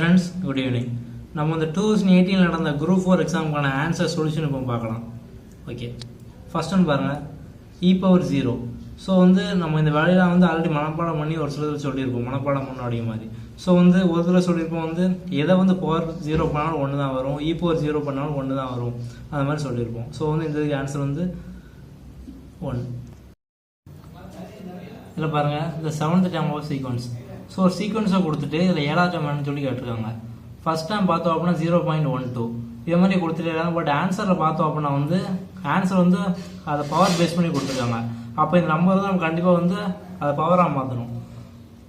Hi friends, good evening. நம்ம இந்த 2018 நடந்த குரூப் 4 எக்ஸாமுக்கான ஆன்சர் சொல்யூஷன் இப்போ பார்க்கலாம். ஓகே, ஃபர்ஸ்ட் ஒன் பாருங்க, e பவர் 0. ஸோ நம்ம இந்த வேலையில் ஆல்ரெடி மனப்பாடம் பண்ணி ஒரு சில சொல்லியிருப்போம், மனப்பாடம் பண்ண அப்படிங்கிற மாதிரி. ஸோ ஒரு தடவை சொல்லியிருப்போம் எதை பவர் 0 பண்ணாலும் ஒன்று தான் வரும், e பவர் 0 பண்ணாலும் ஒன்று தான் வரும், அது மாதிரி சொல்லியிருப்போம். ஸோ இந்த ஆன்சர் 1. இதில் பாருங்கள், இந்த 7th term of sequence. So ஒரு சீக்வன்ஸை கொடுத்துட்டு இதில் 7வது டேர்ம் சொல்லி கேட்டிருக்காங்க. ஃபர்ஸ்ட் டைம் பார்த்தோம் அப்படின்னா 0.12 இதே மாதிரி கொடுத்துட்டு, பட் ஆன்சரில் பார்த்தோம் அப்படின்னா ஆன்சர் அதை பவர் பேஸ் பண்ணி கொடுத்துருக்காங்க. அப்போ இந்த நம்பர் தான் நம்ம கண்டிப்பாக அதை பவராக மாற்றணும்.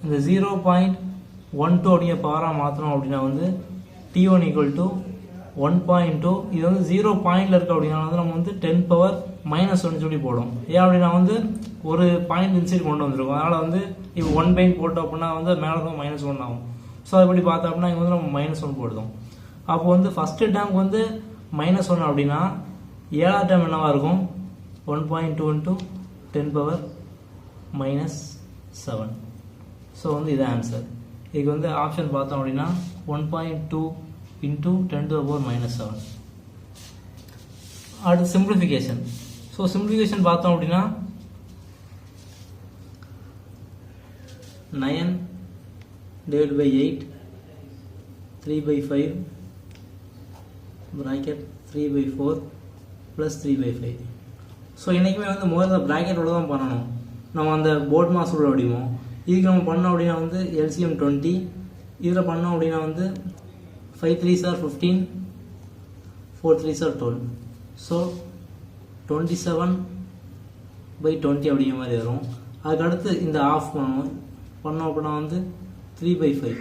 இந்த 0.12 அப்படிங்கிற பவராக மாற்றணும் அப்படின்னா T1 = 1.2. இது 0 பாயிண்டில் இருக்குது அப்படின்னா நம்ம 10 பவர் -1 சொல்லி போடும். ஏன் அப்படின்னா ஒரு பாயிண்ட் இன்சைட் கொண்டு வந்துருக்கும். அதனால் இப்போ 1 பாயிண்ட் போட்டோம் அப்படின்னா மேலே -1 ஆகும். ஸோ அதுபடி பார்த்தோம் அப்படின்னா இங்கே நம்ம -1 போடுதோம். அப்போ ஃபஸ்ட்டு டேர்முக்கு -1 அப்படின்னா 7வது டேர்ம் என்னவாக இருக்கும்? 1.2 × 10 பவர் -7. ஸோ இது ஆன்சர். இதுக்கு ஆப்ஷன் பார்த்தோம் அப்படின்னா 1.2 × 10⁻⁻7. அடுத்து சிம்பிளிஃபிகேஷன். ஸோ சிம்பிளிஃபிகேஷன் பார்த்தோம் அப்படின்னா 9 / 8 3/5 bracket 3/4 + 3/5. ஸோ இன்றைக்குமே முதல்ல ப்ராக்கெட்டோட தான் பண்ணணும். நம்ம அந்த போர்ட் மாஸ் உள்ள அப்படிவோம். இதுக்கு நம்ம பண்ணோம் அப்படின்னா LCM 20. இதில் பண்ணோம் அப்படின்னா 5 3s are 15, 4 3s are 12. So 27/20 அப்படிங்கிற மாதிரி வரும். அதுக்கடுத்து இந்த ஆஃப் பண்ணோம் அப்படின்னா 3/5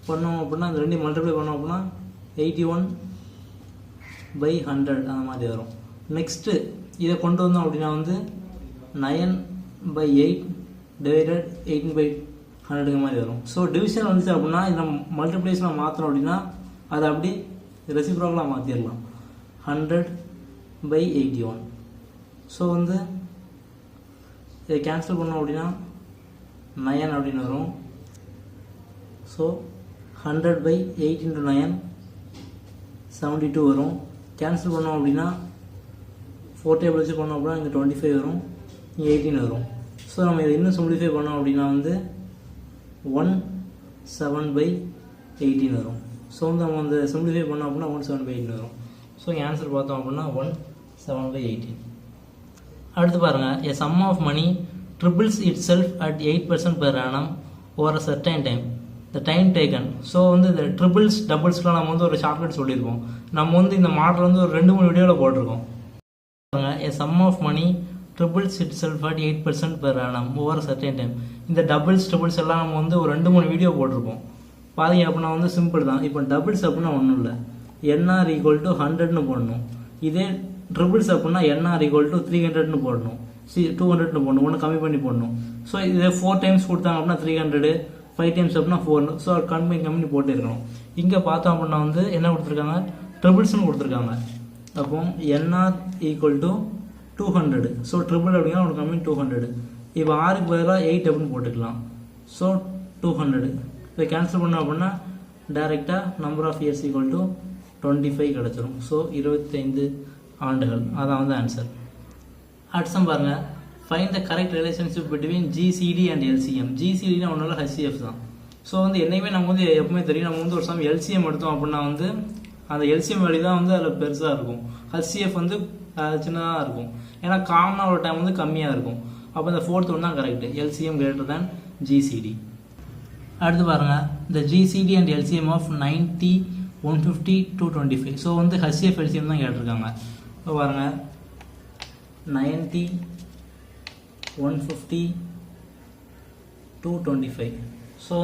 பண்ணோம் அப்படின்னா அந்த ரெண்டையும் மல்டிப்ளை பண்ணோம் அப்படின்னா 81/100 அந்த மாதிரி வரும். நெக்ஸ்ட்டு இதை கொண்டு வந்தோம் அப்படின்னா 9/8 / 18/100 மாதிரி வரும். ஸோ டிவிஷன் வந்துச்சு அப்படின்னா இதை நம்ம மல்டிப்ளேஷனில் மாற்றணும் அப்படின்னா அதை அப்படி ரெசிப்ரோக்கலாக மாற்றிடலாம். 100/81. ஸோ இதை கேன்சல் பண்ணோம் அப்படின்னா 9 அப்படின்னு வரும். ஸோ 100/8 × 9 72 வரும். கேன்சல் பண்ணோம் அப்படின்னா 4 டேபிள் வச்சு பண்ணோம் அப்படின்னா இங்கே 25 வரும், இங்கே 18 வரும். ஸோ நம்ம இதை இன்னும் சிம்பிளிஃபை பண்ணோம் அப்படின்னா 17/18 வரும். ஸோ நம்ம சிம்பிளிஃபை பண்ணோம் அப்படின்னா 17/18 வரும். ஸோ இங்கே ஆன்சர் பார்த்தோம் அப்படின்னா 17/18. அடுத்து பாருங்கள், a sum of money triples itself at 8% per annum over a certain time. The time taken. So இந்த ட்ரிபிள்ஸ் டபுள்ஸ்லாம் நம்ம ஒரு ஷார்ட்கட் சொல்லியிருக்கோம். நம்ம இந்த மாடல் ஒரு 2-3 வீடியோவில் போட்டிருக்கோம். a sum of money triples itself at 8% per annum over a certain time. இந்த டபுள்ஸ் ட்ரிபிள்ஸ் எல்லாம் நம்ம ஒரு 2-3 வீடியோ போட்டிருப்போம். பாருங்க அப்படின்னா சிம்பிள் தான். இப்போ டபுள்ஸ் அப்படின்னா ஒன்றும் இல்லை, NR = 100ன்னு போடணும். இதே ட்ரிபிள்ஸ் அப்படின்னா NR = 300ன்னு போடணும், 200ன்னு போடணும், ஒன்று கம்மி பண்ணி போடணும். ஸோ இதே 4 டைம்ஸ் கொடுத்தாங்க அப்படின்னா 300, 5 டைம்ஸ் அப்படின்னா 400. ஸோ கம்மி போட்டு இருக்கணும். இங்கே பார்த்தோம் அப்படின்னா என்ன கொடுத்துருக்காங்க? ட்ரிபிள்ஸ்னு கொடுத்துருக்காங்க. அப்போ NR = 200. ஸோ ட்ரிபிள் அப்படின்னா ஒன்று கம்மி 200. இப்போ ஆறுக்கு பதிலாக 8 அப்படின்னு போட்டுக்கலாம். ஸோ 200. இதை கேன்சல் பண்ணோம் அப்படின்னா டைரெக்டாக நம்பர் ஆஃப் இயர்ஸ் = 25 கிடச்சிரும். ஸோ 25 ஆண்டுகள். அதான் ஆன்சர். அடுத்த பாருங்கள், find the correct relationship between GCD and LCM. GCDனா ஒன்றும் இல்லை, HCF தான். ஸோ என்னைக்குமே நம்ம எப்பவுமே தெரியும், நம்ம ஒரு சமயம் LCM எடுத்தோம் அப்படின்னா அந்த LCM வேல்யூ தான் அதில் பெருசாக இருக்கும். HCF சின்னதாக இருக்கும். ஏன்னா காமனாக ஒரு டைம் கம்மியாக இருக்கும். அப்போ இந்த 4th ஒன்று தான் கரெக்டு. LCM > GCD. அடுத்து பாருங்கள், இந்த GCD and LCM of 90, 150, 225. So HCF LCM தான் கேட்டிருக்காங்க. இப்போ பாருங்கள், 90, 150, 225. ஸோ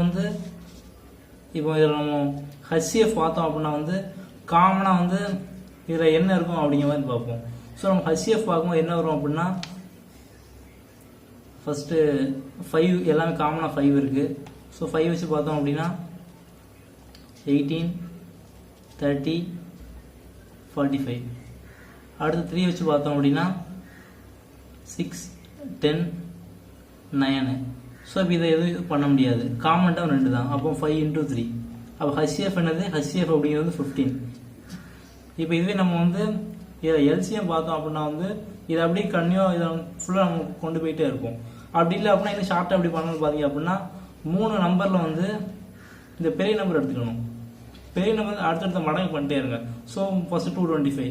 இப்போ இதில் நம்ம HCF பார்த்தோம் அப்படின்னா காமனாக இதில் என்ன இருக்கும் அப்படிங்கிற மாதிரி பார்ப்போம். ஸோ நம்ம HCF பார்க்கும்போது என்ன வரும் அப்படின்னா ஃபஸ்ட்டு 5 எல்லாமே காமனாக 5 இருக்குது. ஸோ 5 வச்சு பார்த்தோம் அப்படின்னா 18, 30, 45. அடுத்து 3 வச்சு பார்த்தோம் அப்படின்னா 6, 10, 9. ஸோ இப்போ இதை எதுவும் பண்ண முடியாது, காமன் டேர்ம் 2 தான். அப்போ 5 × 3 அப்போ HCF என்னது, HCF அப்படிங்கிறது வந்து 15. இப்போ இதுவே நம்ம வந்து இதில் எல்சிஎம் பார்த்தோம் அப்படின்னா வந்து இதை அப்படியே கன்னியாக இதை ஃபுல்லாக நம்ம கொண்டு போயிட்டே இருக்கும். அப்படி இல்லை அப்படின்னா இன்னும் ஷார்ட்டாக எப்படி பண்ணணும்னு பார்த்தீங்க அப்படின்னா 3 நம்பரில் வந்து இந்த பெரிய நம்பர் எடுத்துக்கணும். பெரிய நம்பர் அடுத்தடுத்த மடங்கு பண்ணிட்டே இருங்க. So first 225.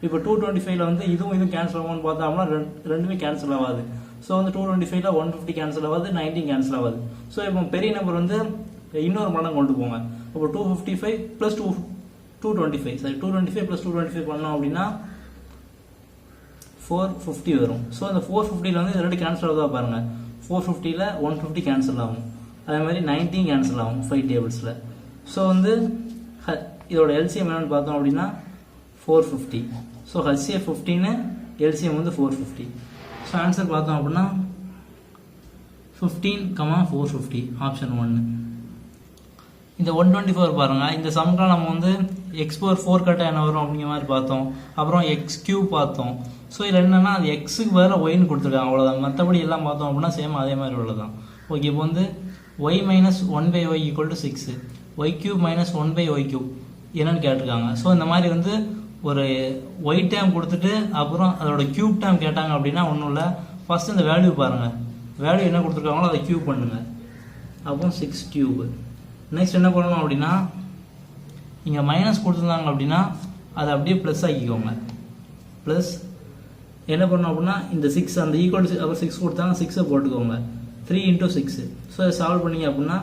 இப்போ 225ல் வந்து இதுவும் கேன்சல் ஆகும்னு பார்த்தா அப்படின்னா ரெண்டுமே கேன்சல் ஆகாது. ஸோ வந்து 225ல் 150 கேன்சல் ஆகாது, 19 கேன்சல் ஆகாது. ஸோ இப்போ பெரிய நம்பர் வந்து இன்னொரு மடங்கு கொண்டு போங்க. அப்போ 255 + 225 சரி 225 + 225 பண்ணோம் அப்படின்னா 450 வரும். ஸோ அந்த 450ல் வந்து ரெண்டு கேன்சல் ஆகுதா பாருங்கள். 450ல் 150 கேன்சல் ஆகும், அதே மாதிரி 19 கேன்சல் ஆகும் 5 டேபிள்ஸில். ஸோ வந்து இதோட எல்சிஎம் என்னன்னு பார்த்தோம் அப்படின்னா 450. ஸோ HCF 15, எல்சிஎம் வந்து 450. ஸோ ஆன்சர் பார்த்தோம் அப்படின்னா 15,450 ஆப்ஷன் 1. இந்த 124 பாருங்கள். இந்த சம்மில் நம்ம வந்து x⁴ கட்டாக என்ன வரும் அப்படிங்கிற மாதிரி பார்த்தோம். அப்புறம் x³ பார்த்தோம். ஸோ இதில் என்னென்னா அது எக்ஸுக்கு பதிலாக ஒய்னு கொடுத்துருக்காங்க, அவ்வளோதான். மற்றபடி எல்லாம் பார்த்தோம் அப்படின்னா சேம் அதே மாதிரி உள்ளதான். ஓகே, இப்போ வந்து y - 1/y = 6, y³ - 1/y³ என்னன்னு கேட்டிருக்காங்க. ஸோ இந்த மாதிரி வந்து ஒரு ஒய் டேம் கொடுத்துட்டு அப்புறம் அதோட க்யூப் டேம் கேட்டாங்க அப்படின்னா ஒன்றும் இல்லை, ஃபஸ்ட்டு இந்த வேல்யூ பாருங்கள். வேல்யூ என்ன கொடுத்துருக்காங்களோ அதை க்யூப் பண்ணுங்கள். அப்புறம் 6³ நெக்ஸ்ட் என்ன பண்ணணும் அப்படின்னா இங்கே மைனஸ் கொடுத்துருந்தாங்க அப்படின்னா அதை அப்படியே ப்ளஸ் ஆக்கிக்கோங்க. ப்ளஸ் என்ன பண்ணணும் அப்படின்னா இந்த 6 அந்த ஈக்குவல் அப்புறம் 6 கொடுத்தாங்க, 6 போட்டுக்கோங்க. 3 × 6. ஸோ இதை சால்வ் பண்ணிங்க அப்படின்னா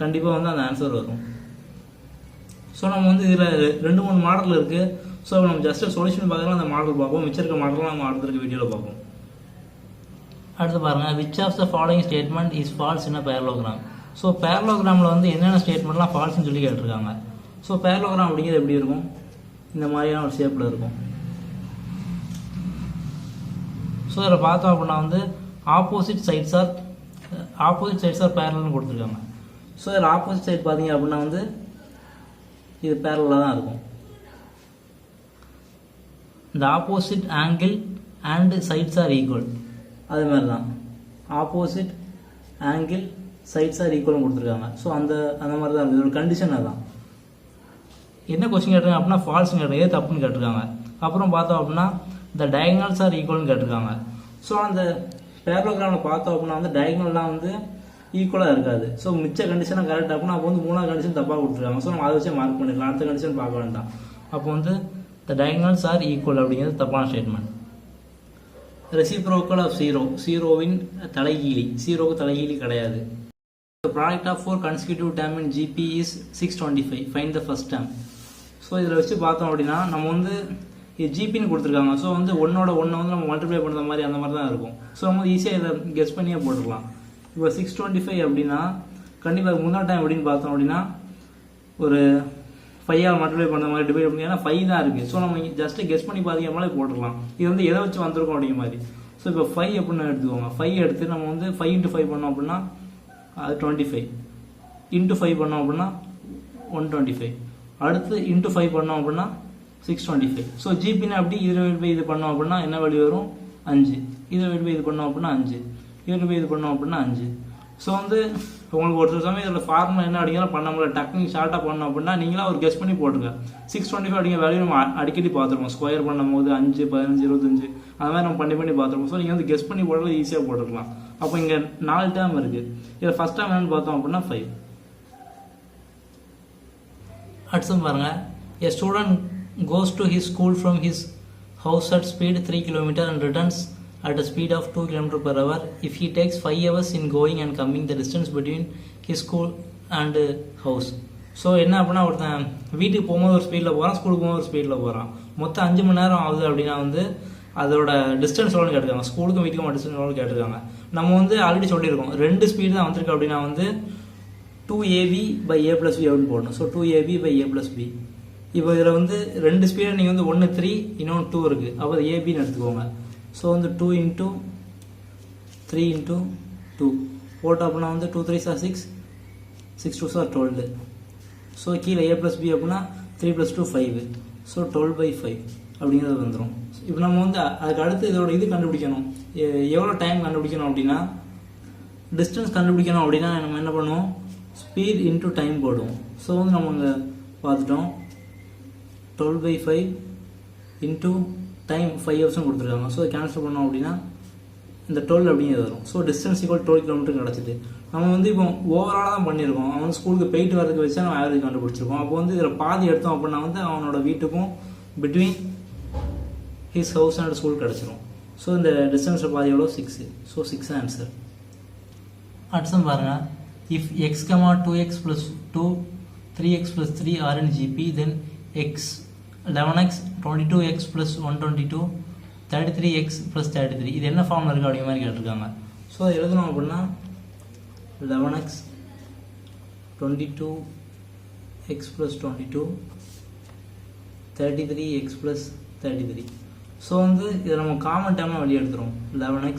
கண்டிப்பாக வந்து அந்த ஆன்சர் வரும். ஸோ நம்ம வந்து இதில் 2-3 மாடல் இருக்குது. ஸோ நம்ம ஜஸ்ட்டு சொல்யூஷன் பார்க்கலாம், அந்த மாடல் பார்ப்போம். மிச்சம் இருக்க மாடலாம் நம்ம அடுத்த வீடியோவில் பார்ப்போம். அடுத்து பாருங்கள், which of the following statement is false in a parallelogram. So பேரலோகிராமில் வந்து என்னென்ன ஸ்டேட்மெண்ட்லாம் ஃபால்ஸ்னு சொல்லி கேட்டிருக்காங்க. ஸோ பேரலோகிராம் அப்படிங்கிறது எப்படி இருக்கும், இந்த மாதிரியான ஒரு ஷேப்பில் இருக்கும். ஸோ இதில் பார்த்தோம் அப்படின்னா வந்து ஆப்போசிட் சைட்ஸ் ஆர் பேரலல்னு கொடுத்துருக்காங்க. ஸோ இதில் ஆப்போசிட் சைட் பார்த்தீங்க அப்படின்னா வந்து இது பேரலாக தான் இருக்கும். இந்த opposite angle and sides are equal, அது மாதிரி தான் ஆப்போசிட் ஆங்கிள் சைட்ஸ் ஆர் ஈக்குவல்னு கொடுத்துருக்காங்க. ஸோ அந்த மாதிரி தான் இருக்குது. இதோட கண்டிஷன் அதுதான். என்ன கொஸ்டின் கேட்டிருக்காங்க அப்படின்னா ஃபால்ஸ்னு கேட்டிருக்காங்க, ஏது தப்புன்னு கேட்டிருக்காங்க. அப்புறம் பார்த்தோம் அப்படின்னா இந்த டயகனல்ஸ் ஆர் ஈக்குவல்னு கேட்டிருக்காங்க. ஸோ அந்த பேரலோகிராமில் பார்த்தோம் அப்படின்னா வந்து டயகனல்லாம் வந்து ஈக்குவலாக இருக்காது. ஸோ மிச்ச கண்டிஷனாக கரெக்ட் அப்படின்னா அப்போ வந்து 3ஆவது கண்டிஷன் தப்பாக கொடுத்துருக்காங்க. ஸோ நம்ம அதை வச்சே மார்க் பண்ணிக்கலாம், அடுத்த கண்டிஷன் பார்க்க வேண்டாம். அப்போ வந்து த டயகனல்ஸ் ஆர் ஈக்குவல் அப்படிங்கிறது தப்பான ஸ்டேட்மெண்ட். ரெசிப்ரோக்கல் ஆஃப் 0, 0வின் தலைகீழி, 0க்கு தலைகீழி கிடையாது. The product of 4 consecutive term in GP is 625. Find the first term. So இதில் வச்சு பார்த்தோம் அப்படின்னா நம்ம வந்து இது ஜிபின்னு கொடுத்துருக்காங்க. ஸோ வந்து 1 வந்து நம்ம மல்டிப்ளை பண்ணுற மாதிரி அந்த மாதிரி தான் இருக்கும். ஸோ நம்ம ஈஸியாக இதை கெஸ் பண்ணியே போட்டுக்கலாம். இப்போ 625 அப்படின்னா கண்டிப்பாக முன்னாடி டைம் எப்படின்னு பார்த்தோம் அப்படின்னா ஒரு 5 மல்டிப்ளை பண்ணுற மாதிரி டிவைட் பண்ணி, ஏன்னா 5 தான் இருக்குது. ஸோ நம்ம ஜஸ்ட்டு கெஸ் பண்ணி பார்த்தீங்கன்னாலே போட்டுக்கலாம். இது வந்து எதை வச்சு வந்திருக்கோம் அப்படிங்கிற மாதிரி. ஸோ இப்போ 5 அப்படின்னு எடுத்துக்கோங்க. 5 எடுத்து நம்ம வந்து 5 × 5 பண்ணோம் அப்படின்னா அது 25. × 5 பண்ணோம் அப்படின்னா 125. அடுத்து × 5 பண்ணோம் அப்படின்னா 625. ஸோ ஜிபின்னு அப்படி இதில் இது பண்ணோம் அப்படின்னா என்ன வேல்யூ வரும், 5. இதில் இது பண்ணோம் அப்படின்னா 5. இதில் இது பண்ணோம் அப்படின்னா 5. ஸோ வந்து உங்களுக்கு ஒரு சமயம் இதில் ஃபார்முலா என்ன அடிக்கலாம் பண்ண முடியல, டக்குனு ஷார்ட்டாக பண்ணோம் அப்படின்னா நீங்களாம் ஒரு கெஸ் பண்ணி போட்டுருங்க. 625 அப்படிங்கிற வேல்யூ நம்ம அடிக்கடி பார்த்துருக்கோம். ஸ்கொயர் பண்ணும் போது 5, 15, 25 அது மாதிரி நம்ம பண்ணி பார்த்துருக்கோம். ஸோ நீங்கள் வந்து கெஸ் பண்ணி போடுறது ஈஸியாக போட்டுருக்கலாம். அப்போ இங்கே 4 டேர்ம் இருக்குது. இதில் ஃபஸ்ட் டேர்ம் என்னன்னு பார்த்தோம் அப்படின்னா 5. அடுத்து பாருங்க, a student goes to his school from his house at speed 3 km and returns at a speed of 2 km/h. If he takes 5 hours in going and coming, the distance between his school and house. So என்ன அப்படின்னா ஒருத்தன் வீட்டுக்கு போகும்போது ஒரு ஸ்பீடில் போகிறான், ஸ்கூலுக்கு போகும்போது ஒரு ஸ்பீடில் போகிறான். மொத்தம் 5 மணி நேரம் ஆகுது அப்படின்னா வந்து அதோட டிஸ்டன்ஸ் எவ்வளோன்னு கேட்டிருக்காங்க. ஸ்கூலுக்கும் வீட்டுக்கும் டிஸ்டன்ஸ் எவ்வளோ கேட்டிருக்காங்க. நம்ம வந்து ஆல்ரெடி சொல்லியிருக்கோம் 2 ஸ்பீடு தான் வந்திருக்கு அப்படின்னா வந்து 2ab/a + b அப்படின்னு போடணும். So 2ab/a + b. இப்போ இதில் வந்து 2 ஸ்பீடு நீங்கள் வந்து 1 3 இன்னொன்று 2 இருக்குது. அப்போ ஏபின்னு எடுத்துக்கோங்க. ஸோ வந்து 2 × 3 × 2 போட்டோம் அப்படின்னா வந்து 2 3s are 6, 6 2s are 12. So கீழே a + b அப்படின்னா 3 + 2 5. ஸோ 12/5 அப்படிங்கிறது வந்துடும். இப்போ நம்ம வந்து அதுக்கு அடுத்து இதோட இது கண்டுபிடிக்கணும், எவ்வளோ டைம் கண்டுபிடிக்கணும் அப்படின்னா டிஸ்டன்ஸ் கண்டுபிடிக்கணும் அப்படின்னா நம்ம என்ன பண்ணுவோம், ஸ்பீட் × டைம் போடுவோம். ஸோ வந்து நம்ம இங்கே பார்த்துட்டோம் 12/5 இன்ட்டு டைம் 5 ஹவர்ஸ்னு கொடுத்துருக்காங்க. ஸோ கேன்சல் பண்ணோம் அப்படின்னா இந்த 12 அப்படிங்கிறது வரும். ஸோ டிஸ்டன்ஸ் ஈக்குவல் 12 கிலோமீட்டர் கிடச்சிட்டு நம்ம வந்து இப்போ ஓவராலாக தான் பண்ணியிருக்கோம். அவன் ஸ்கூலுக்கு போயிட்டு வரதுக்கு வச்சா நம்ம ஆவரேஜ் கண்டுபிடிச்சிருக்கோம். அப்போ வந்து இதில் பாதி எடுத்தோம் அப்படின்னா வந்து அவனோட வீட்டுக்கும் between his house and school கிடச்சிரும். ஸோ இந்த டிஸ்டன்ஸில் பாதி எவ்வளோ 6. So 6 answer. அடுத்து பாருங்கள், if x, 2x plus 2, 3x plus 3 are in GP, then x 11x, 22x plus 122, 33x plus 33 இது என்ன ஃபார்மில் இருக்குது அப்படிங்கிற மாதிரி கேட்டிருக்காங்க. ஸோ அதை எழுதணும் அப்படின்னா 11x 22x plus 22 33x plus 33. So வந்து இதை நம்ம காமன் டைமாக வெளியே எடுத்துகிறோம் 11x.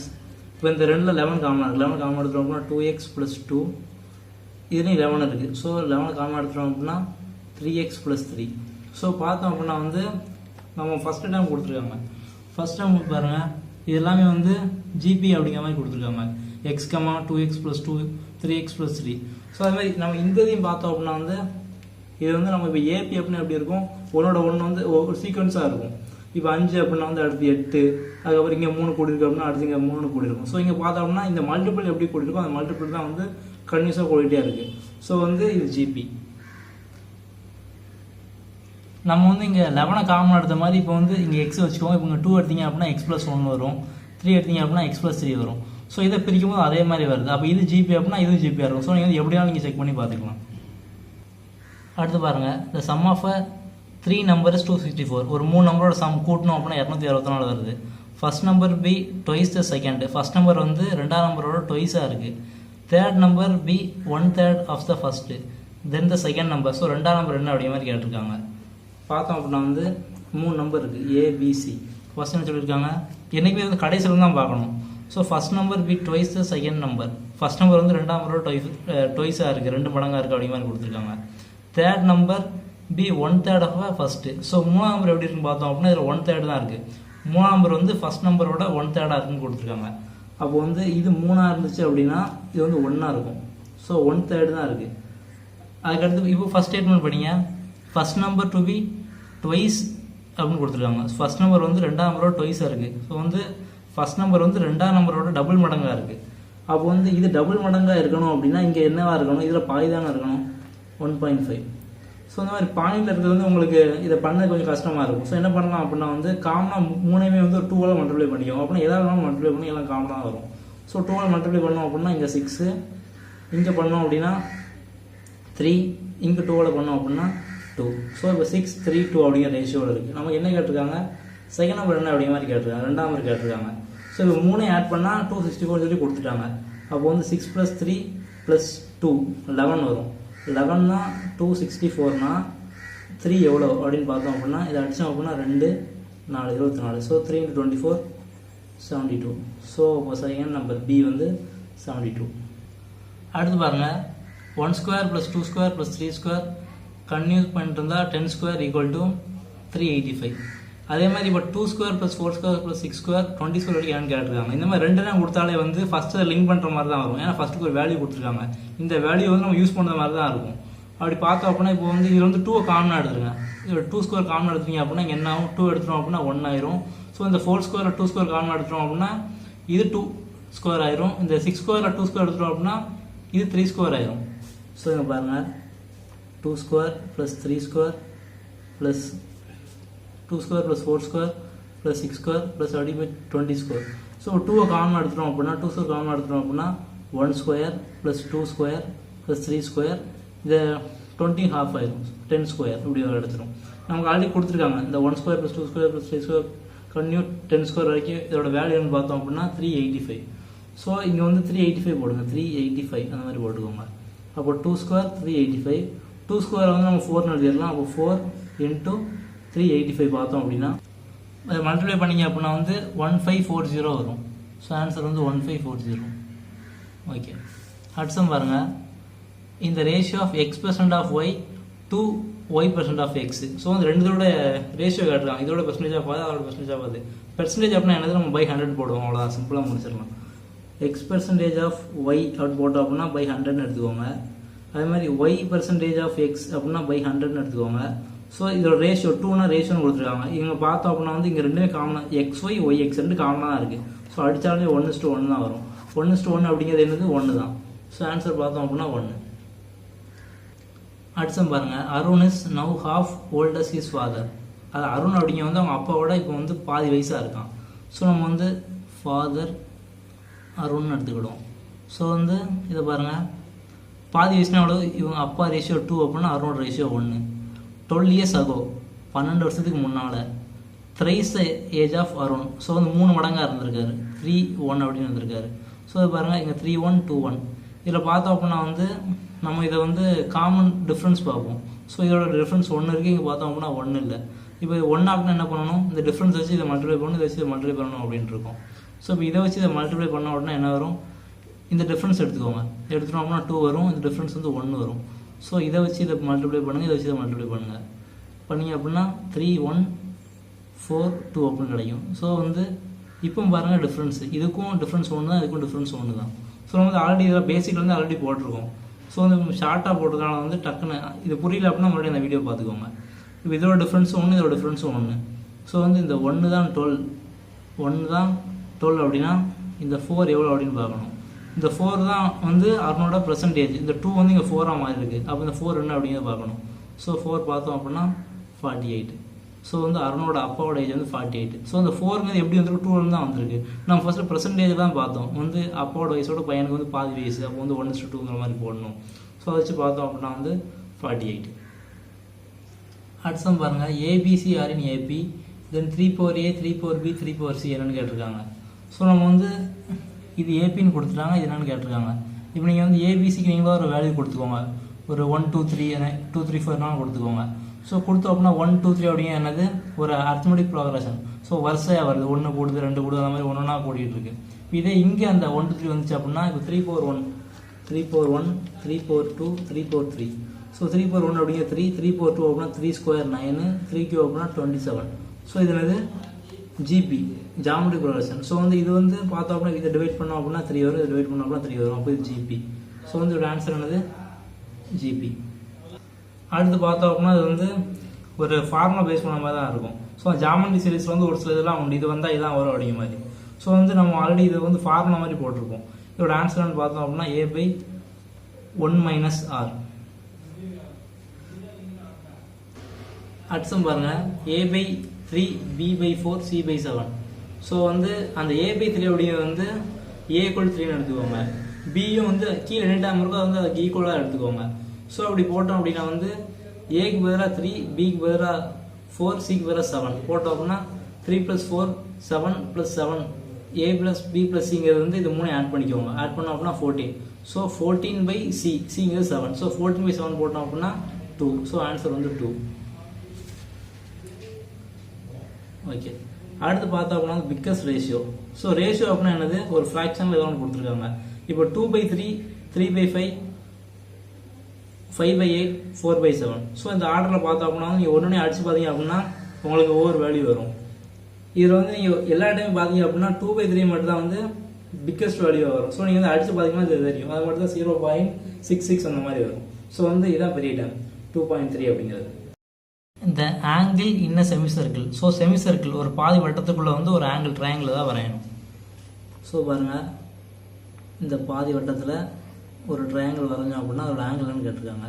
இப்போ இந்த ரெண்டில் 11 காமனாக இருக்குது. 11 காமன் எடுத்துகிறோம் அப்படின்னா 2x plus 2 இதுலேயும் 11 இருக்குது. ஸோ 11 காமன் எடுத்துகிறோம் அப்படின்னா 3x plus 3. ஸோ பார்த்தோம் அப்படின்னா வந்து நம்ம ஃபஸ்ட்டு டைம் கொடுத்துருக்காங்க. ஃபஸ்ட் டைம் பாருங்கள், இது எல்லாமே வந்து ஜிபி அப்படிங்கிற மாதிரி கொடுத்துருக்காங்க. x, 2x plus 2, 3x plus 3. So அது மாதிரி நம்ம இந்த இதையும் பார்த்தோம் அப்படின்னா வந்து இது வந்து நம்ம இப்போ ஏபி அப்படின்னா எப்படி இருக்கும், ஒன்னோட ஒன்று வந்து ஒரு சீக்வன்ஸாக இருக்கும். இப்போ 5 அப்படின்னா வந்து அடுத்து 8, அதுக்கப்புறம் இங்கே 3 கூடி இருக்கு அப்படின்னா அடுத்து இங்கே 3 கூடி இருக்கும். ஸோ இங்கே பார்த்தோம்னா இந்த மல்டிபிள் எப்படி கூடி இருக்கும், அந்த மல்டிபிள் தான் வந்து கன்யூஸாக கூடிட்டே இருக்குது. ஸோ வந்து இது ஜிபி. நம்ம வந்து இங்கே 11 காமன் எடுத்த மாதிரி இப்போ வந்து இங்கே எக்ஸ் வச்சுக்கோங்க. இப்போ இங்கே 2 எடுத்தீங்க அப்படின்னா x plus 1 வரும், 3 எடுத்தீங்க அப்படின்னா x plus 3 வரும். ஸோ இதை பிரிக்கும் போது அதே மாதிரி வருது. அப்போ இது ஜிபி அப்படின்னா இது ஜிபியாக இருக்கும். ஸோ நீங்கள் எப்படியாலும் நீங்கள் செக் பண்ணி பார்த்துக்கலாம். அடுத்து பாருங்கள், the sum of a 3 number is 264. ஒரு 3 நம்பரோட சம் கூட்டணும் அப்படின்னா 264 வருது. First number be twice the second. First number வந்து ரெண்டாம் நம்பரோட ட்வைஸாக இருக்குது. Third number be 1/3 of the first, then the second number. So ரெண்டாம் நம்பர் என்ன அப்படிங்கிற மாதிரி கேட்டிருக்காங்க. பார்த்தோம் அப்படின்னா வந்து 3 நம்பர் இருக்குது, ஏபிசி. ஃபர்ஸ்ட் என்ன சொல்லியிருக்காங்க, என்றைக்குமே வந்து கடைசியில் தான் பார்க்கணும். So first number be twice the second number. First number வந்து ரெண்டாம் நம்பரோட ட்வைஸாக இருக்குது, 2 மடங்காக இருக்குது அப்படிங்கிற மாதிரி கொடுத்துருக்காங்க. Third number be 1/3 of first. So 3ஆம் நம்பர் எப்படி இருக்குன்னு பார்த்தோம் அப்படின்னா இதில் 1/3 தான் இருக்குது. 3ஆம் நம்பர் வந்து ஃபர்ஸ்ட் நம்பரோட 1/3 இருக்குன்னு கொடுத்துருக்காங்க. அப்போ வந்து இது 3ஆக இருந்துச்சு அப்படின்னா இது வந்து 1ஆக இருக்கும். ஸோ 1/3 தான் இருக்குது. அதுக்கடுத்து இப்போ ஃபஸ்ட் ஸ்டேட்மெண்ட் படிங்க. First number to be twice அப்படின்னு கொடுத்துருக்காங்க. ஃபர்ஸ்ட் நம்பர் வந்து ரெண்டாம் நம்பரோட ட்வைஸாக இருக்குது. ஸோ வந்து ஃபர்ஸ்ட் நம்பர் வந்து ரெண்டாம் நம்பரோட டபுள் மடங்காக இருக்குது. அப்போ வந்து இது டபுள் மடங்காக இருக்கணும் அப்படின்னா இங்கே என்னவாக இருக்கணும், இதில் பாதி தானே இருக்கணும், 1.5. ஸோ இந்த மாதிரி பாயிண்டில் இருக்கிறது வந்து உங்களுக்கு இதை பண்ண கொஞ்சம் கஷ்டமாக இருக்கும். ஸோ என்ன பண்ணலாம் அப்படின்னா வந்து காமனாக 3ஐயுமே வந்து ஒரு 2ஆல் மல்டிப்ளை பண்ணிக்கும். அப்படின்னா எதாவது வேணாலும் மல்டிப்ளை பண்ணி எல்லாம் காமனாக வரும். ஸோ 2ஆல் மல்டிப்ளை பண்ணோம் அப்படின்னா இங்கே 6, இங்கே பண்ணோம் அப்படின்னா 3, இங்கே 2ஆல் பண்ணோம் அப்படின்னா 2. ஸோ இப்போ 6, 3, 2 அப்படிங்கிற ரேஷியோவில் இருக்குது. நமக்கு என்ன கேட்டிருக்காங்க, செகண்ட் நம்பர் என்ன அப்படிங்கிற மாதிரி கேட்டிருக்காங்க, ரெண்டாம் நம்பர் கேட்டிருக்காங்க. ஸோ இப்போ 3 ஆட் பண்ணால் 264 சொல்லி கொடுத்துட்டாங்க. அப்போ வந்து 6 + 3 + 2 11 வரும். 11னா 264னா 3 எவ்வளோ அப்படின்னு பார்த்தோம் அப்படின்னா இதை அடித்தோம் அப்படின்னா 2, 4, 24. ஸோ 3 × 24 72. ஸோ இப்போ செகண்ட் நம்பர் பி வந்து 72. அடுத்து பாருங்கள், 1² + 2² + 3² கன்யூஸ் பண்ணிட்டு இருந்தால் 10² = 385. அதே மாதிரி இப்போ 2² + 4² + 6² 20² வரைக்கும் ஏன்னு கேட்டிருக்காங்க. இந்த மாதிரி 2 தான் கொடுத்தாலே வந்து ஃபஸ்ட்டு லிங்க் பண்ணுற மாதிரி தான் வரும். ஏன்னா ஃபஸ்ட்டுக்கு ஒரு வேல்யூ கொடுத்துருக்காங்க. இந்த வேல்யூ வந்து நம்ம யூஸ் பண்ணுற மாதிரி தான் இருக்கும். அப்படி பார்த்தோம் அப்படின்னா இப்போ வந்து இது வந்து 2 காமனாக எடுத்துருங்க. இது 2² காமனாக எடுத்துங்க அப்படின்னா இங்கே என்ன ஆகும், 2 எடுத்துட்டோம் அப்படின்னா 1 ஆயிரும். ஸோ இந்த 4² 2² காமனாக எடுத்துட்டோம் அப்படின்னா இது 2² ஆயிரும். இந்த 6² 2² எடுத்துட்டோம் அப்படின்னா இது 3² ஆயிரும். ஸோ இங்கே பாருங்கள், 2² + 3² + 2² + 4² + 6² + அடிமை 20². ஸோ 2 காமனாக எடுத்துட்டோம் அப்படின்னா 2² காமனாக எடுத்துட்டோம் அப்படின்னா 1² + 2² + 3². இதை 20 half ஆயிரும், 10² இப்படி எடுத்துடும். நமக்கு ஆல்ரெடி கொடுத்துருக்காங்க இந்த 1² + 2² + 3² கன்யூ 10² வரைக்கும் இதோட வேல்யூன்னு பார்த்தோம் அப்படின்னா 385. ஸோ இங்கே வந்து 385 போடுங்க, 385 அந்த மாதிரி போட்டுக்கோங்க. அப்போ 2² 385. 2² வந்து நம்ம 4 எழுதிடலாம். அப்போ 4 × 385 பார்த்தோம் அப்படின்னா அதை மல்டிப்ளை பண்ணிங்க அப்படின்னா வந்து 1540 வரும். ஸோ ஆன்சர் வந்து 1540. ஓகே, அடுத்த பாருங்கள், இந்த ratio of x% of y to y% of x. So வந்து ரெண்டுத்தோட ரேஷியோ காட்டுறாங்க. இதோட பெர்சன்டேஜ் ஆஃப் அது, அதோட பெர்சன்டேஜ் ஆஃப் அது. பெர்சன்டேஜ் அப்படின்னா என்னது, நம்ம by 100 போடுவோம், அவ்வளோதான், சிம்பிளாக முடிச்சிடலாம். x% ஆஃப் y அப்படி போட்டோம் அப்படின்னா by 100ன்னு எடுத்துக்கோங்க. அதே மாதிரி ஒய் பர்சன்டேஜ் ஆஃப் எக்ஸ் அப்படின்னா பை 100ன்னு எடுத்துக்கோங்க. ஸோ இதோட ரேஷியோ 2னா ரேஷியோன்னு கொடுத்துருக்காங்க. இங்கே பார்த்தோம் அப்படின்னா வந்து இங்கே ரெண்டுமே காமனாக XY YX ரெண்டு காமனாக தான் இருக்குது. ஸோ அடித்தாலே 1:1 தான் வரும். 1:1 அப்படிங்கிறது என்னது 1 தான். ஸோ ஆன்சர் பார்த்தோம் அப்படின்னா 1. அடுத்தம் பாருங்கள், Arun is now half old as his father. அது அருண் அப்படிங்க வந்து அவங்க அப்பாவோட இப்போ வந்து பாதி வயசாக இருக்கான். ஸோ நம்ம வந்து ஃபாதர் அருண் எடுத்துக்கிடுவோம். ஸோ வந்து இதை பாருங்கள், பாதி வயசுனா எவ்வளோ, இவங்க அப்பா ரேஷியோ 2 அப்படின்னா அருணோட ரேஷியோ 1. 12 years ago 12 வருஷத்துக்கு முன்னால் thrice age of Arun. So வந்து 3 மடங்காக இருந்திருக்காரு, 3:1 அப்படின்னு இருந்திருக்காரு. ஸோ இது பாருங்கள், இங்கே 3:1 2:1. இதில் பார்த்தோம் அப்படின்னா வந்து நம்ம இதை வந்து காமன் டிஃப்ரென்ஸ் பார்ப்போம். ஸோ இதோட டிஃப்ரென்ஸ் 1 இருக்குது, இங்கே பார்த்தோம் அப்படின்னா 1 இல்லை. இப்போ 1 அப்படின்னா என்ன பண்ணணும், இந்த டிஃப்ரென்ஸ் வச்சு இதை மல்டிப்ளை பண்ணணும், இதை வச்சு இதை மல்டிப்ளை பண்ணணும் அப்படின்ட்டு இருக்கும். ஸோ இப்போ இதை வச்சு இதை மல்டிப்ளை பண்ண உடனே என்ன வரும், இந்த டிஃப்ரென்ஸ் எடுத்துக்கோங்க. எடுத்துட்டோம் அப்படின்னா 2 வரும், இந்த டிஃப்ரென்ஸ் வந்து 1 வரும். ஸோ இதை வச்சு இதை மல்டிப்ளை பண்ணுங்கள், இதை வச்சு இதை மல்டிப்ளை பண்ணுங்கள். பண்ணிங்க அப்படின்னா 3 1 4 2 அப்படின்னு கிடைக்கும். ஸோ வந்து இப்போ பாருங்கள் டிஃப்ரென்ஸ், இதுக்கும் டிஃப்ரென்ஸ் 1 தான், இதுக்கும் டிஃப்ரென்ஸ் 1 தான். ஸோ வந்து ஆல்ரெடி இதில் பேசிக்கில் வந்து ஆல்ரெடி போட்டிருக்கோம். ஸோ வந்து ஷார்ட்டாக போட்டிருக்கனால வந்து டக்குன்னு இது புரியல அப்படின்னா மறுபடியும் அந்த வீடியோ பார்த்துக்கோங்க. இப்போ இதோட டிஃப்ரென்ஸ் 1, இதோட டிஃப்ரென்ஸ் 1. ஸோ வந்து இந்த 1 தான் 12 அப்படின்னா இந்த 4 எவ்வளோ அப்படின்னு பார்க்கணும். இந்த 4 தான் வந்து அருணோட பர்சன்டேஜ், இந்த 2 வந்து இங்கே 4ஆக மாறி இருக்குது. அப்போ இந்த 4 என்ன அப்படிங்கிறத பார்க்கணும். ஸோ 4 பார்த்தோம் அப்படின்னா 48. ஸோ வந்து அருணோட அப்பாவோட ஏஜ் வந்து 48. ஸோ அந்த 4ங்கிறது எப்படி வந்துருக்கு, 2 தான் வந்திருக்கு. நம்ம ஃபஸ்ட்டு பர்சன்டேஜ் தான் பார்த்தோம், வந்து அப்பாவோட வயசோட பையனுக்கு வந்து பாதி வயசு, அப்போ வந்து 1:2ங்கிற மாதிரி போடணும். ஸோ அதை வச்சு பார்த்தோம் அப்படின்னா வந்து 48. அடுத்தம் பாருங்கள், ஏபிசி ஆர் இன் ஏபி தென் 3/A 3/B 3/C என்னன்னு கேட்டிருக்காங்க. ஸோ நம்ம வந்து இது ஏபின்னு கொடுத்துட்டாங்க, இது என்னென்னு கேட்டிருக்காங்க. இப்போ நீங்கள் வந்து ஏபிசிக்கு நீங்களும் ஒரு வேல்யூ கொடுத்துக்கோங்க, ஒரு 1 2 3 2 3 4 கொடுத்துக்கோங்க. ஸோ கொடுத்தோம் அப்படின்னா 1 2 3 அப்படிங்க என்னது ஒரு அரித்மெட்டிக் ப்ரோக்ரஷன். ஸோ வரிசையாக வருது, 1 கூடுது 2 கூடுது, அந்த மாதிரி ஒன்றா கூட்டிகிட்டு இருக்கு. இதே இங்கே அந்த 1 2 3 வந்துச்சு அப்படின்னா இப்போ 3/1 3/1 3/2 3/3. ஸோ 3/1 அப்படிங்க 3 3/2 அப்படின்னா 3² 9 3³ அப்படின்னா 27. ஸோ இது என்னது ஜிபி ஜாமெட்ரிக் ப்ரோக்ரஷன். ஸோ வந்து இது வந்து பார்த்தோம் அப்படின்னா இதை டிவைட் பண்ணோம் அப்படின்னா 3 வரும், இதை டிவைட் பண்ணோம் அப்படின்னா 3 வரும். அப்போ இது ஜிபி. ஸோ வந்து இதோட ஆன்சர் என்னது ஜிபி. அடுத்து பார்த்தோம் அப்படின்னா இது வந்து ஒரு ஃபார்முலா பேஸ் பண்ண மாதிரி தான் இருக்கும். ஸோ ஜாமெட்ரி சீரிஸில் வந்து ஒரு சில இதெல்லாம் உண்டு, இது வந்தால் இதான் வரும் அப்படிங்கிற மாதிரி. ஸோ வந்து நம்ம ஆல்ரெடி இதை வந்து ஃபார்முலா மாதிரி போட்டிருப்போம். இதோட ஆன்சர்னு பார்த்தோம் அப்படின்னா A/1 - R. அடுத்து பாருங்க, A/3 B/4 C/7. ஸோ வந்து அந்த A/3 அப்படிங்கிறது வந்து A = 3ன்னு எடுத்துக்கோங்க. பியும் வந்து கீழே என்ன டைம் இருக்கோ வந்து அதுக்கு ஈக்குவலாக எடுத்துக்கோங்க. ஸோ அப்படி போட்டோம் அப்படின்னா வந்து ஏக்கு பதிலாக 3 பிக்கு பதிலாக 4 சிக்கு பதிலாக 7 போட்டோம் அப்படின்னா 3 + 4 7 + 7 A + B + Cங்கிறது வந்து இது 3 ஆட் பண்ணிக்கோங்க. ஆட் பண்ணோம் அப்படின்னா 14. So 14/C, Cங்கிறது 7. ஸோ 14/7 போட்டோம் அப்படின்னா 2. ஸோ ஆன்சர் வந்து 2. ஓகே, அடுத்து பார்த்தோம் அப்படின்னா பிக்கஸ்ட் ரேஷியோ. ஸோ ரேஷியோ அப்படின்னா என்னது, ஒரு ஃப்ராக்ஷனில் ஏதோ ஒன்று கொடுத்துருக்காங்க. இப்போ 2/3 3/5 5/8 4/7. ஸோ இந்த ஆர்டரில் பார்த்தோம் அப்படின்னா நீங்கள் ஒன்றுனே அடிச்சு பார்த்தீங்க அப்படின்னா உங்களுக்கு ஒவ்வொரு வேல்யூ வரும். இதில் வந்து நீங்கள் எல்லா டைமும் பார்த்தீங்க அப்படின்னா 2/3 மட்டும் தான் வந்து பிக்கஸ்ட் வேல்யூவாக வரும். ஸோ நீங்கள் வந்து அடிச்சு பார்த்தீங்கன்னா இது தெரியும், அது மட்டும் தான் 0.66 அந்த மாதிரி வரும். ஸோ வந்து இதான் பெரிய டைம் 2.3 அப்படிங்கிறது. இந்த ஆங்கிள் இன்ன semi circle. So semi circle ஒரு பாதி வட்டத்துக்குள்ளே வந்து ஒரு ஆங்கிள் ட்ரையாங்கிள் தான் வரையணும். ஸோ பாருங்கள், இந்த பாதி வட்டத்தில் ஒரு ட்ரையாங்கிள் வரைஞ்சோம் அப்படின்னா அதோட ஆங்கிள்னு கேட்டிருக்காங்க.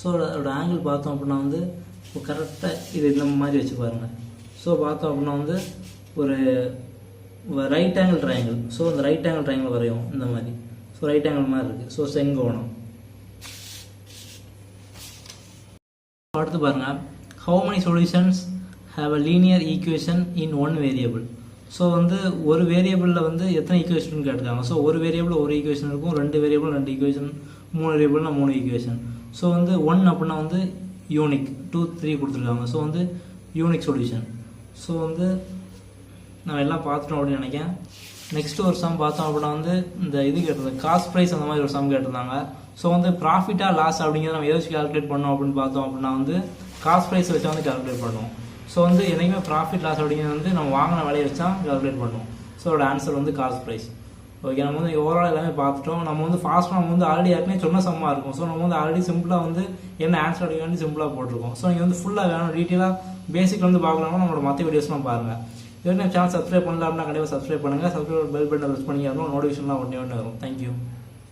ஸோ அதோட ஆங்கிள் பார்த்தோம் அப்படின்னா வந்து இப்போ கரெக்டாக இது இந்த மாதிரி வச்சு பாருங்கள். ஸோ பார்த்தோம் அப்படின்னா வந்து ஒரு ரைட் ஆங்கிள் ட்ரையாங்கிள். ஸோ அந்த ரைட் ஆங்கிள் ட்ரையாங்கிள் வரையும் இந்த மாதிரி. ஸோ ரைட் ஆங்கிள் மாதிரி இருக்குது. ஸோ செங்கோணம். அடுத்து பாருங்கள், how many solutions have a linear equation in one variable. So வந்து ஒரு வேரியபிளில் வந்து எத்தனை ஈக்குவேஷன் கேட்டிருக்காங்க. ஸோ ஒரு வேரியபிள் ஒரு ஈக்குவேஷன் இருக்கும், 2 வேரியபிள் 2 ஈக்குவேஷன், 3 வேரியபிள்னா 3 ஈக்குவேஷன். ஸோ வந்து 1 அப்படின்னா வந்து யூனிக், 2 3 கொடுத்துருக்காங்க. ஸோ வந்து யூனிக் சொல்யூஷன். ஸோ வந்து நம்ம எல்லாம் பார்த்துட்டோம் அப்படின்னு நினைக்கிறேன். நெக்ஸ்ட் ஒரு சம் பார்த்தோம் அப்படின்னா வந்து இந்த இது கேட்டிருந்தாங்க, காஸ்ட் ப்ரைஸ் அந்த மாதிரி ஒரு சம் கேட்டிருந்தாங்க. ஸோ வந்து ப்ராஃபிட்டாக லாஸ் அப்படிங்கிறத நம்ம எதை வச்சு கால்குலேட் பண்ணோம் அப்படின்னு பார்த்தோம் அப்படின்னா வந்து காஸ்ட் ப்ரைஸ் வச்சா வந்து கால்குலேட் பண்ணுவோம். ஸோ வந்து என்றைக்குமே ப்ராஃபிட் லாஸ் அப்படிங்கிறது வந்து நம்ம வாங்கின விலையை வச்சா கால்குலேட் பண்ணுவோம். ஸோ அதோட ஆன்சர் வந்து காஸ்ட் ப்ரைஸ். ஓகே, நம்ம வந்து ஓவரால் எல்லாமே பார்த்துட்டோம். நம்ம வந்து ஃபாஸ்ட்டாக நம்ம வந்து ஆல்ரெடி ஏற்கனவே சொன்ன சம்மாக இருக்கும். ஸோ நம்ம வந்து ஆல்ரெடி சிம்பிளாக வந்து என்ன ஆன்சர் அடிக்க வேண்டி சிம்பிளாக போட்டிருக்கோம். ஸோ நீங்கள் வந்து ஃபுல்லாக வேணும் டீட்டெயிலாக பேசிக் வந்து பார்க்கலாம்னா நம்மளோட மற்ற வீடியோஸ்லாம் பாருங்கள். இதுவரை சேனல் சப்ஸ்கிரைப் பண்ணல அப்படின்னா கண்டிப்பாக சப்ஸ்கிரைப் பண்ணுங்கள். சப்ஸ்கிரைப் பெல் பட்டனை ப்ரெஸ் பண்ணி நோட்டிஃபிகேஷன்லாம் உடனே வரும். தேங்க்யூ.